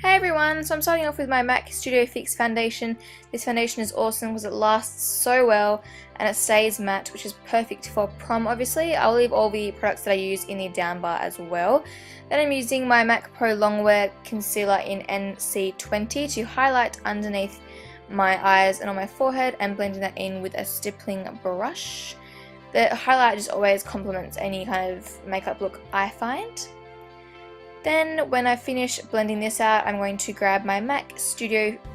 Hey everyone, so I'm starting off with my MAC Studio Fix foundation. This foundation is awesome because it lasts so well and it stays matte, which is perfect for prom obviously. I'll leave all the products that I use in the down bar as well. Then I'm using my MAC Pro Longwear Concealer in NC20 to highlight underneath my eyes and on my forehead and blending that in with a stippling brush. The highlight just always complements any kind of makeup look I find. Then when I finish blending this out, I'm going to grab my MAC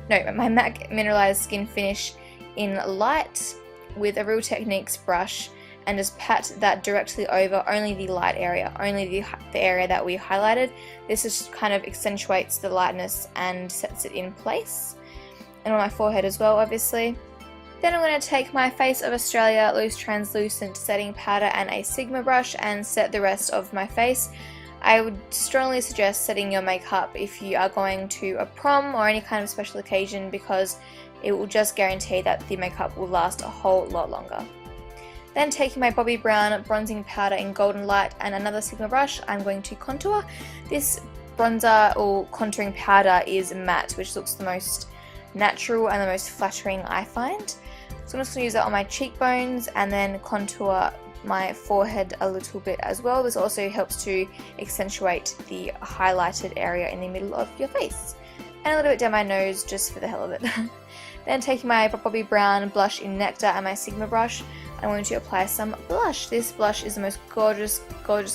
Mineralized Skin Finish in Light with a Real Techniques brush and just pat that directly over only the light area, only the area that we highlighted. This just kind of accentuates the lightness and sets it in place. And on my forehead as well, obviously. Then I'm going to take my Face of Australia Loose Translucent Setting Powder and a Sigma brush and set the rest of my face. I would strongly suggest setting your makeup if you are going to a prom or any kind of special occasion because it will just guarantee that the makeup will last a whole lot longer. Then taking my Bobbi Brown Bronzing Powder in Golden Light and another Sigma brush, I'm going to contour. This bronzer or contouring powder is matte, which looks the most natural and the most flattering I find. So I'm just going to use that on my cheekbones and then contour my forehead a little bit as well. This also helps to accentuate the highlighted area in the middle of your face. And a little bit down my nose just for the hell of it. Then taking my Bobbi Brown blush in Nectar and my Sigma brush, I'm going to apply some blush. This blush is the most gorgeous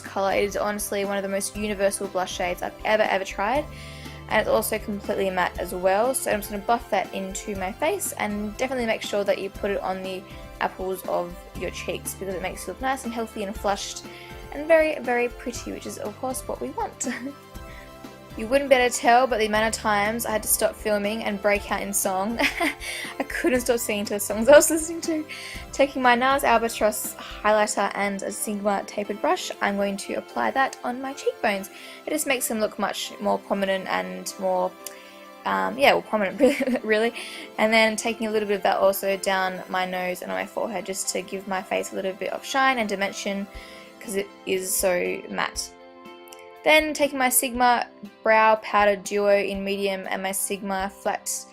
colour. It is honestly one of the most universal blush shades I've ever tried. And it's also completely matte as well. So I'm just going to buff that into my face and definitely make sure that you put it on the apples of your cheeks because it makes you look nice and healthy and flushed and very pretty, which is of course what we want. You wouldn't better tell, but the amount of times I had to stop filming and break out in song. I couldn't stop singing to the songs I was listening to. Taking my NARS Albatross highlighter and a Sigma tapered brush, I'm going to apply that on my cheekbones. It just makes them look much more prominent and more prominent really. And then taking a little bit of that also down my nose and on my forehead just to give my face a little bit of shine and dimension because it is so matte. Then taking my Sigma Brow Powder Duo in medium and my Sigma Flat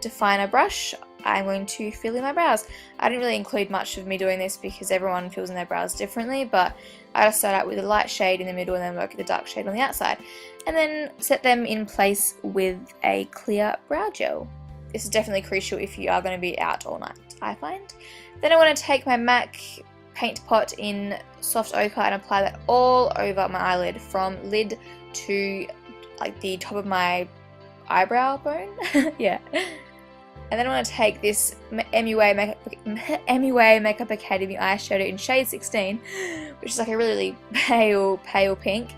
Definer brush, I'm going to fill in my brows. I didn't really include much of me doing this because everyone fills in their brows differently, but I just start out with a light shade in the middle and then work with the dark shade on the outside. And then set them in place with a clear brow gel. This is definitely crucial if you are going to be out all night, I find. Then I want to take my MAC Paint Pot in Soft Ochre and apply that all over my eyelid from lid to like the top of my eyebrow bone. Yeah. And then I want to take this MUA Makeup Academy eyeshadow in shade 16, which is like a really pale pink,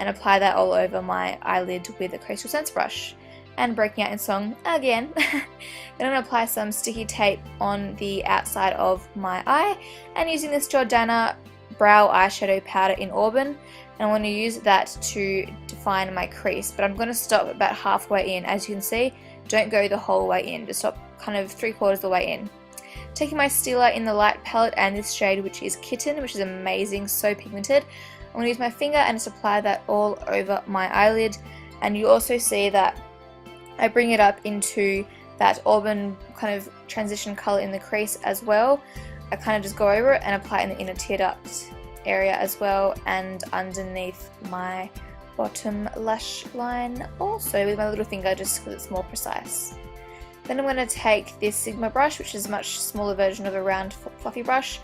and apply that all over my eyelid with a Coastal Scents brush. And breaking out in song again. Then I'm going to apply some sticky tape on the outside of my eye and using this Jordana Brow Eyeshadow Powder in Auburn. And I want to use that to define my crease, but I'm going to stop about halfway in. As you can see, don't go the whole way in, just stop kind of 3/4 of the way in. Taking my Stila in the Light palette and this shade, which is Kitten, which is amazing, so pigmented. I'm going to use my finger and just apply that all over my eyelid. And you also see that I bring it up into that auburn kind of transition colour in the crease as well. I kind of just go over it and apply it in the inner tear duct area as well and underneath my bottom lash line also with my little finger just because it's more precise. Then I'm going to take this Sigma brush, which is a much smaller version of a round fluffy brush,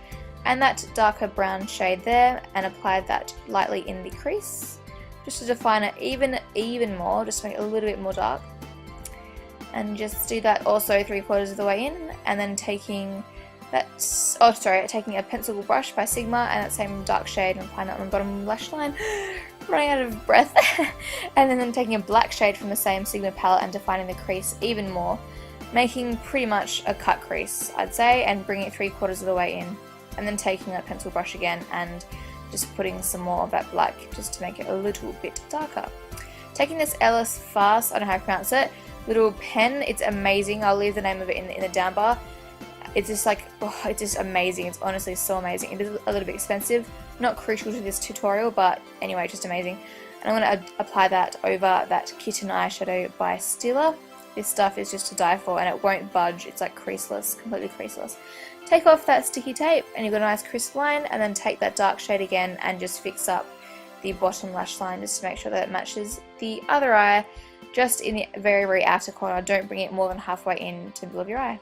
and that darker brown shade there, and apply that lightly in the crease just to define it even more, just to make it a little bit more dark. And just do that also 3/4 of the way in, and then taking a pencil brush by Sigma and that same dark shade and applying that on the bottom lash line. Running out of breath. And then taking a black shade from the same Sigma palette and defining the crease even more, making pretty much a cut crease, I'd say, and bringing it 3/4 of the way in. And then taking that pencil brush again and just putting some more of that black just to make it a little bit darker. Taking this Ellis Fast, I don't know how to pronounce it, little pen, it's amazing. I'll leave the name of it in the down bar. It's just like, it's just amazing. It's honestly so amazing. It is a little bit expensive, not crucial to this tutorial, but anyway, just amazing. And I'm going to apply that over that Kitten eyeshadow by Stila. This stuff is just to die for, and it won't budge. It's like creaseless, completely creaseless. Take off that sticky tape and you've got a nice crisp line, and then take that dark shade again and just fix up the bottom lash line just to make sure that it matches the other eye, just in the very, very outer corner. Don't bring it more than halfway in to the middle of your eye.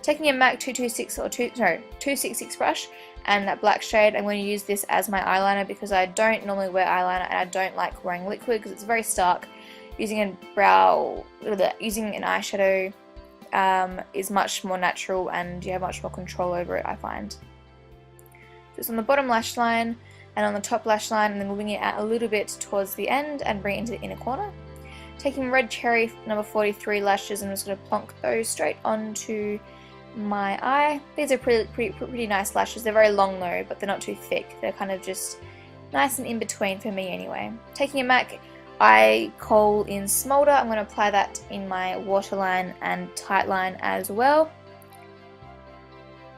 Taking a MAC 266 brush and that black shade, I'm going to use this as my eyeliner because I don't normally wear eyeliner and I don't like wearing liquid because it's very stark. Using an eyeshadow is much more natural and you have much more control over it, I find. So it's on the bottom lash line and on the top lash line, and then moving it out a little bit towards the end and bring it into the inner corner. Taking Red Cherry number 43 lashes, I'm just going to plonk those straight onto my eye. These are pretty nice lashes. They're very long though, but they're not too thick. They're kind of just nice and in between for me anyway. Taking a MAC Eye Kohl in Smolder, I'm going to apply that in my waterline and tight line as well.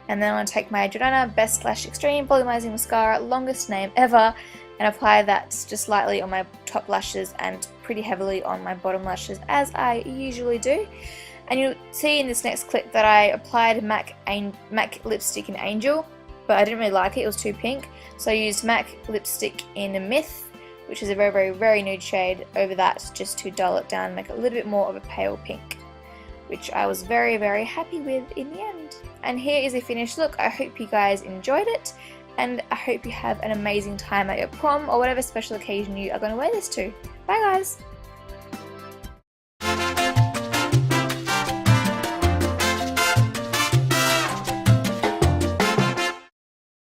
And then I'm going to take my Jordana Best Lash Extreme Volumizing Mascara, longest name ever, and apply that just lightly on my top lashes and pretty heavily on my bottom lashes, as I usually do. And you'll see in this next clip that I applied MAC lipstick in Angel, but I didn't really like it, it was too pink. So I used MAC lipstick in Myth, which is a very, very, very nude shade, over that just to dull it down and make it a little bit more of a pale pink, which I was very, very happy with in the end. And here is a finished look. I hope you guys enjoyed it, and I hope you have an amazing time at your prom or whatever special occasion you are going to wear this to. Bye guys!